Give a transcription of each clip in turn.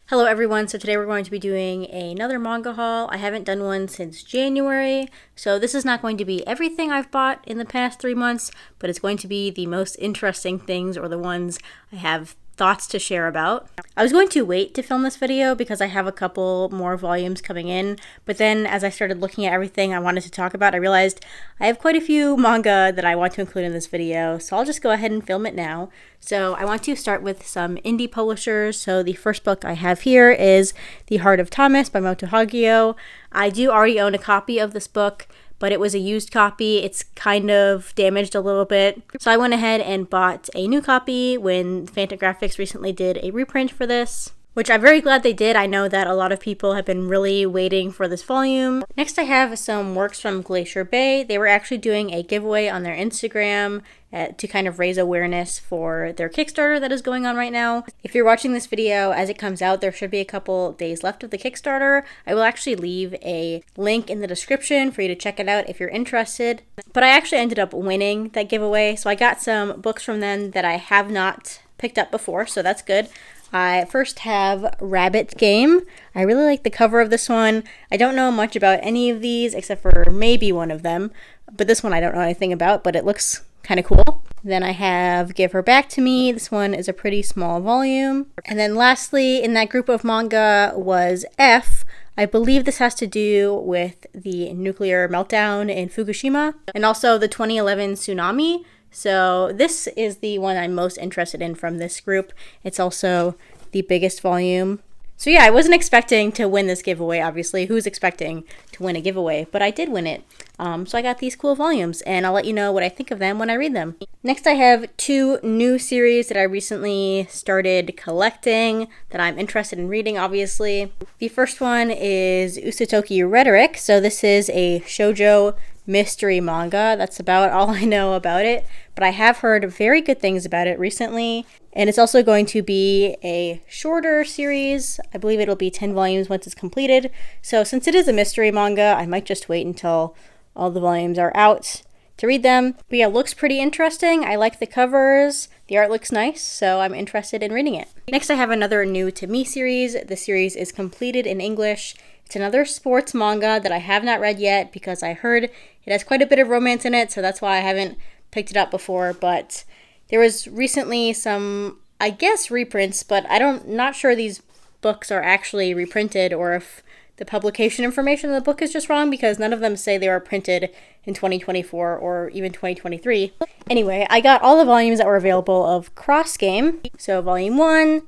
Hello everyone, so today we're going to be doing another manga haul. I haven't done one since January, so this is not going to be everything I've bought in the past 3 months, but it's going to be the most interesting things or the ones I have thoughts to share about. I was going to wait to film this video because I have a couple more volumes coming in, but then as I started looking at everything I wanted to talk about, I realized I have quite a few manga that I want to include in this video, so I'll just go ahead and film it now. So I want to start with some indie publishers. So the first book I have here is The Heart of Thomas by Moto Hagio. I do already own a copy of this book, but it was a used copy. It's kind of damaged a little bit. So I went ahead and bought a new copy when Fantagraphics recently did a reprint for this, which I'm very glad they did. I know that a lot of people have been really waiting for this volume. Next I have some works from Glacier Bay. They were actually doing a giveaway on their Instagram to kind of raise awareness for their Kickstarter that is going on right now. If you're watching this video as it comes out, there should be a couple days left of the Kickstarter. I will actually leave a link in the description for you to check it out if you're interested. But I actually ended up winning that giveaway, so I got some books from them that I have not picked up before, so that's good. I first have Rabbit Game. I really like the cover of this one. I don't know much about any of these except for maybe one of them, but this one I don't know anything about, but it looks kind of cool. Then I have Give Her Back to Me. This one is a pretty small volume. And then lastly in that group of manga was F. I believe this has to do with the nuclear meltdown in Fukushima and also the 2011 tsunami. So this is the one I'm most interested in from this group. It's also the biggest volume. So yeah, I wasn't expecting to win this giveaway, obviously. Who's expecting to win a giveaway? But I did win it. So I got these cool volumes, and I'll let you know what I think of them when I read them. Next I have 2 new series that I recently started collecting that I'm interested in reading, obviously. The first one is Usatoki Rhetoric. So this is a shoujo mystery manga. That's about all I know about it, but I have heard very good things about it recently. And it's also going to be a shorter series. I believe it'll be 10 volumes once it's completed. So since it is a mystery manga, I might just wait until all the volumes are out to read them. But yeah, it looks pretty interesting. I like the covers. The art looks nice, so I'm interested in reading it. Next I have another new to me series. The series is completed in English. It's another sports manga that I have not read yet because I heard it has quite a bit of romance in it, so that's why I haven't picked it up before. But there was recently some, I guess, reprints, but not sure these books are actually reprinted or if the publication information in the book is just wrong because none of them say they were printed in 2024 or even 2023. Anyway, I got all the volumes that were available of Cross Game. So Volume 1,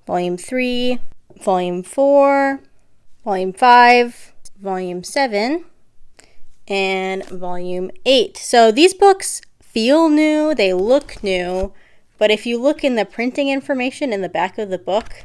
Volume 3, Volume 4, Volume 5, Volume 7, and Volume 8. So these books feel new, they look new, but if you look in the printing information in the back of the book,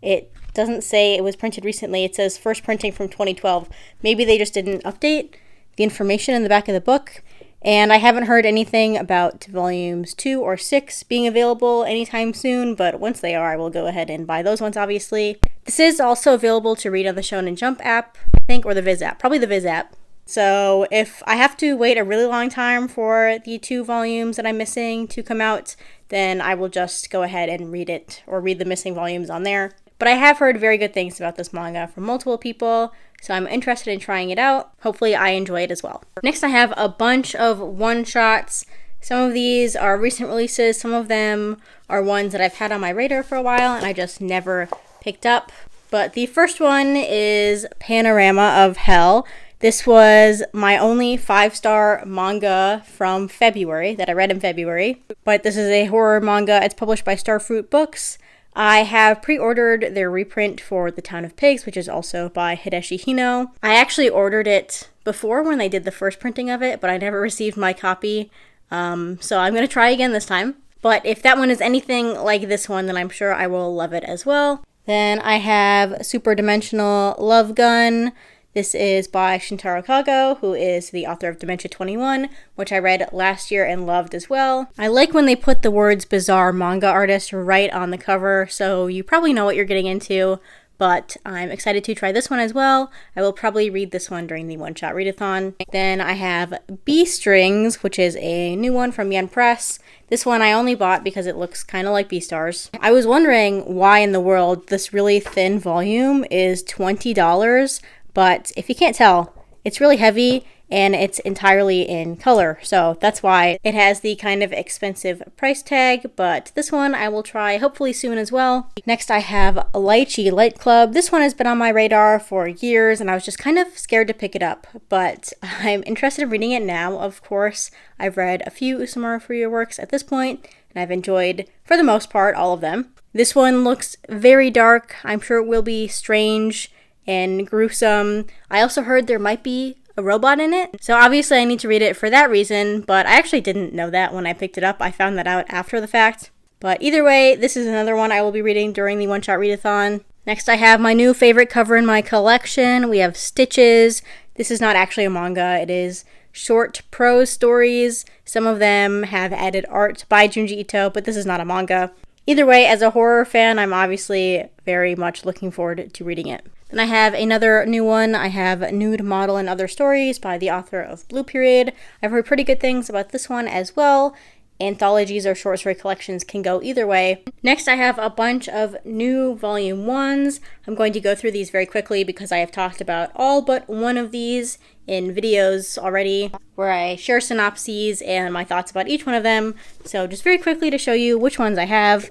it doesn't say it was printed recently. It says first printing from 2012. Maybe they just didn't update the information in the back of the book. And I haven't heard anything about volumes 2 or 6 being available anytime soon, but once they are, I will go ahead and buy those ones, obviously. This is also available to read on the Shonen Jump app, I think, or the Viz app. Probably the Viz app. So if I have to wait a really long time for the 2 volumes that I'm missing to come out, then I will just go ahead and read it or read the missing volumes on there. But I have heard very good things about this manga from multiple people, so I'm interested in trying it out. Hopefully I enjoy it as well. Next I have a bunch of one-shots. Some of these are recent releases, some of them are ones that I've had on my radar for a while and I just never picked up. But the first one is Panorama of Hell. This was my only 5-star manga from February that I read in February. But this is a horror manga. It's published by Starfruit Books. I have pre-ordered their reprint for The Town of Pigs, which is also by Hideshi Hino. I actually ordered it before when they did the first printing of it, but I never received my copy. So I'm going to try again this time. But if that one is anything like this one, then I'm sure I will love it as well. Then I have Super Dimensional Love Gun. This is by Shintaro Kago, who is the author of Dementia 21, which I read last year and loved as well. I like when they put the words bizarre manga artist right on the cover, so you probably know what you're getting into, but I'm excited to try this one as well. I will probably read this one during the one-shot readathon. Then I have Bee Strings, which is a new one from Yen Press. This one I only bought because it looks kind of like Beastars. I was wondering why in the world this really thin volume is $20, but if you can't tell, it's really heavy and it's entirely in color, so that's why it has the kind of expensive price tag, but this one I will try hopefully soon as well. Next I have Lychee Light Club. This one has been on my radar for years and I was just kind of scared to pick it up, but I'm interested in reading it now. Of course, I've read a few Usama Furuya works at this point, and I've enjoyed, for the most part, all of them. This one looks very dark. I'm sure it will be strange and gruesome. I also heard there might be a robot in it, so obviously I need to read it for that reason, but I actually didn't know that when I picked it up. I found that out after the fact. But either way, this is another one I will be reading during the one-shot readathon. Next I have my new favorite cover in my collection. We have Stitches. This is not actually a manga. It is short prose stories. Some of them have added art by Junji Ito, but this is not a manga. Either way, as a horror fan, I'm obviously very much looking forward to reading it. Then I have another new one. I have Nude Model and Other Stories by the author of Blue Period. I've heard pretty good things about this one as well. Anthologies or short story collections can go either way. Next, I have a bunch of new volume 1s. I'm going to go through these very quickly because I have talked about all but one of these in videos already where I share synopses and my thoughts about each one of them. So just very quickly to show you which ones I have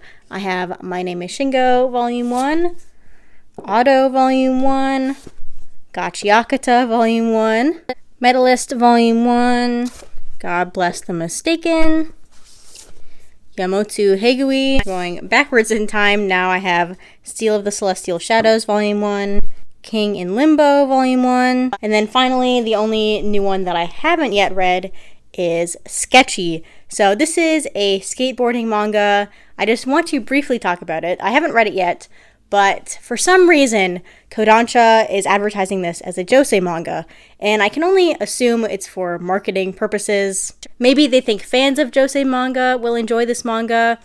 My Name is Shingo Volume 1, Auto Volume 1, Gachiakata Volume 1, Medalist Volume 1, God Bless the Mistaken, Yamotsu Hegui. Going backwards in time, now I have Steel of the Celestial Shadows Volume 1, King in Limbo Volume 1, and then finally the only new one that I haven't yet read is Sketchy. So this is a skateboarding manga. I just want to briefly talk about it. I haven't read it yet, but for some reason, Kodansha is advertising this as a josei manga, and I can only assume it's for marketing purposes. Maybe they think fans of josei manga will enjoy this manga.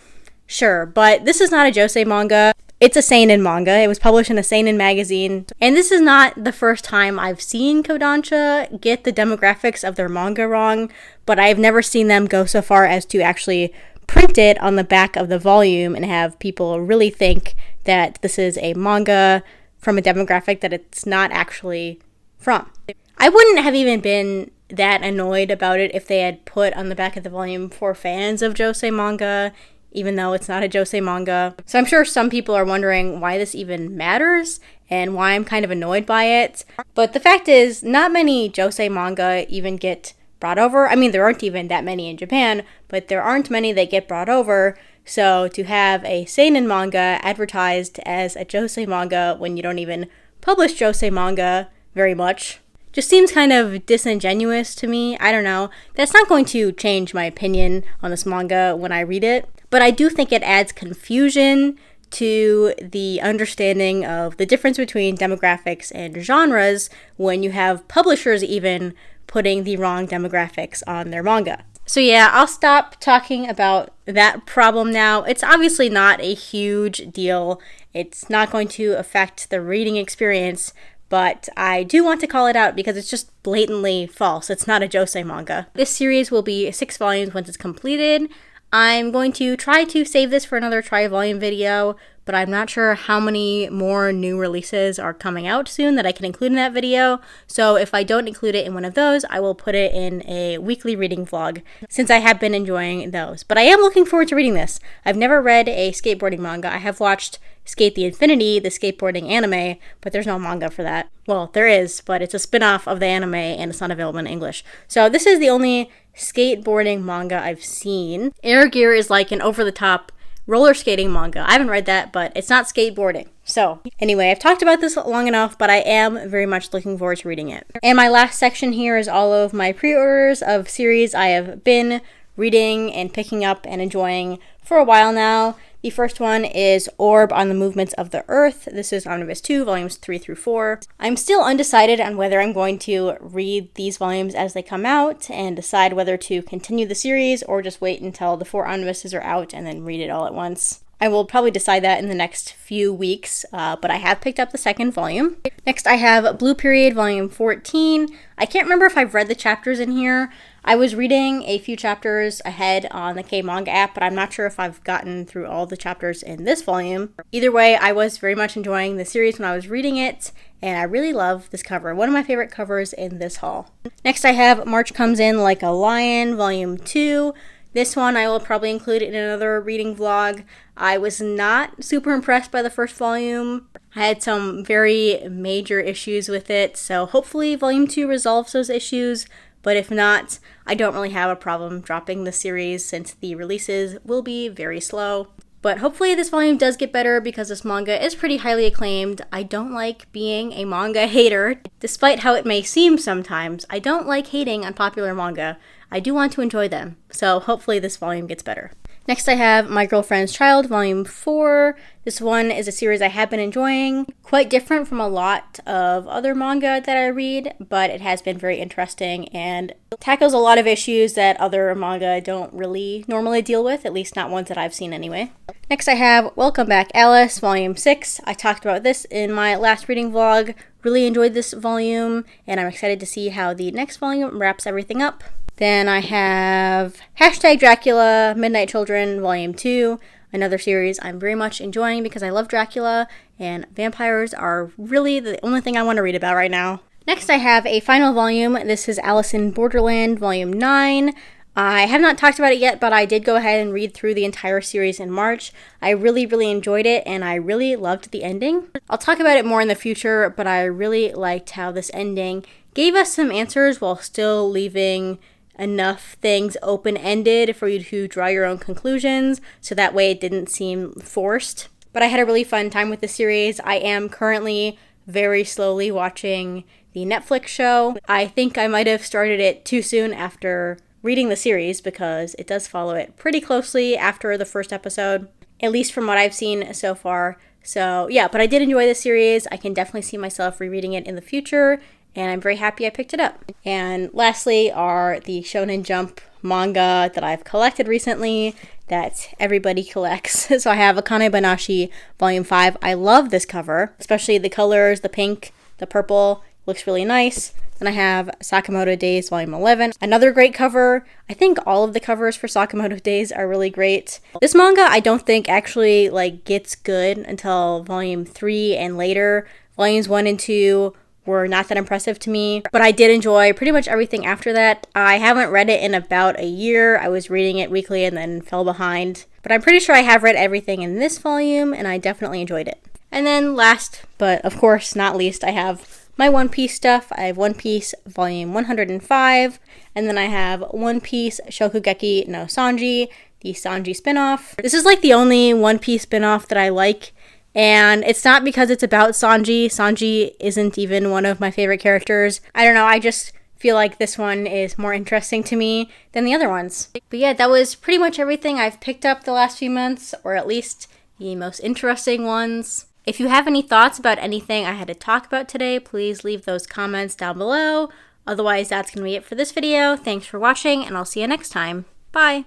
Sure, but this is not a josei manga. It's a seinen manga. It was published in a seinen magazine, and this is not the first time I've seen Kodansha get the demographics of their manga wrong, but I've never seen them go so far as to actually print it on the back of the volume and have people really think that this is a manga from a demographic that it's not actually from. I wouldn't have even been that annoyed about it if they had put on the back of the volume for fans of josei manga, even though it's not a josei manga. So I'm sure some people are wondering why this even matters and why I'm kind of annoyed by it. But the fact is, not many josei manga even get brought over. I mean, there aren't even that many in Japan, but there aren't many that get brought over. So to have a seinen manga advertised as a josei manga when you don't even publish josei manga very much just seems kind of disingenuous to me. I don't know. That's not going to change my opinion on this manga when I read it, but I do think it adds confusion to the understanding of the difference between demographics and genres when you have publishers even putting the wrong demographics on their manga. So yeah, I'll stop talking about that problem now. It's obviously not a huge deal. It's not going to affect the reading experience, but I do want to call it out because it's just blatantly false. It's not a josei manga. This series will be 6 volumes once it's completed. I'm going to try to save this for another tri-volume video, but I'm not sure how many more new releases are coming out soon that I can include in that video. So if I don't include it in one of those, I will put it in a weekly reading vlog, since I have been enjoying those. But I am looking forward to reading this. I've never read a skateboarding manga. I have watched Skate the Infinity, the skateboarding anime, but there's no manga for that. Well, there is, but it's a spin-off of the anime and it's not available in English. So this is the only skateboarding manga I've seen. Air Gear is like an over-the-top roller skating manga. I haven't read that, but it's not skateboarding. So anyway, I've talked about this long enough, but I am very much looking forward to reading it. And my last section here is all of my pre-orders of series I have been reading and picking up and enjoying for a while now. The first one is Orb on the Movements of the Earth. This is Omnibus 2, volumes 3 through 4. I'm still undecided on whether I'm going to read these volumes as they come out and decide whether to continue the series or just wait until the 4 omnibuses are out and then read it all at once. I will probably decide that in the next few weeks, but I have picked up the second volume. Next, I have Blue Period Volume 14. I can't remember if I've read the chapters in here. I was reading a few chapters ahead on the Manga app, but I'm not sure if I've gotten through all the chapters in this volume. Either way, I was very much enjoying the series when I was reading it, and I really love this cover. One of my favorite covers in this haul. Next, I have March Comes In Like a Lion, Volume 2. This one I will probably include in another reading vlog. I was not super impressed by the first volume. I had some very major issues with it, so hopefully Volume 2 resolves those issues. But if not, I don't really have a problem dropping the series since the releases will be very slow. But hopefully this volume does get better because this manga is pretty highly acclaimed. I don't like being a manga hater. Despite how it may seem sometimes, I don't like hating on popular manga. I do want to enjoy them. So hopefully this volume gets better. Next I have My Girlfriend's Child, Volume 4. This one is a series I have been enjoying. Quite different from a lot of other manga that I read, but it has been very interesting and tackles a lot of issues that other manga don't really normally deal with, at least not ones that I've seen anyway. Next I have Welcome Back Alice, Volume 6. I talked about this in my last reading vlog. Really enjoyed this volume, and I'm excited to see how the next volume wraps everything up. Then I have Hashtag Dracula, Midnight Children, Volume 2, another series I'm very much enjoying because I love Dracula, and vampires are really the only thing I want to read about right now. Next I have a final volume. This is Alice in Borderland, Volume 9. I have not talked about it yet, but I did go ahead and read through the entire series in March. I really enjoyed it, and I really loved the ending. I'll talk about it more in the future, but I really liked how this ending gave us some answers while still leaving enough things open-ended for you to draw your own conclusions, so that way it didn't seem forced. But I had a really fun time with the series. I am currently very slowly watching the Netflix show. I think I might have started it too soon after reading the series because it does follow it pretty closely after the first episode, at least from what I've seen so far. So yeah, but I did enjoy the series. I can definitely see myself rereading it in the future, and I'm very happy I picked it up. And lastly are the Shonen Jump manga that I've collected recently that everybody collects. So I have Akane Banashi Volume 5. I love this cover, especially the colors, the pink, the purple, looks really nice. Then I have Sakamoto Days Volume 11. Another great cover. I think all of the covers for Sakamoto Days are really great. This manga I don't think actually gets good until Volume 3 and later. Volumes 1 and 2 were not that impressive to me, but I did enjoy pretty much everything after that. I haven't read it in about a year. I was reading it weekly and then fell behind, but I'm pretty sure I have read everything in this volume, and I definitely enjoyed it. And then last, but of course not least, I have my One Piece stuff. I have One Piece Volume 105, and then I have One Piece Shokugeki no Sanji, the Sanji spinoff. This is the only One Piece spinoff that I like. And it's not because it's about Sanji. Sanji isn't even one of my favorite characters. I don't know, I just feel like this one is more interesting to me than the other ones. But yeah, that was pretty much everything I've picked up the last few months, or at least the most interesting ones. If you have any thoughts about anything I had to talk about today, please leave those comments down below. Otherwise, that's going to be it for this video. Thanks for watching, and I'll see you next time. Bye!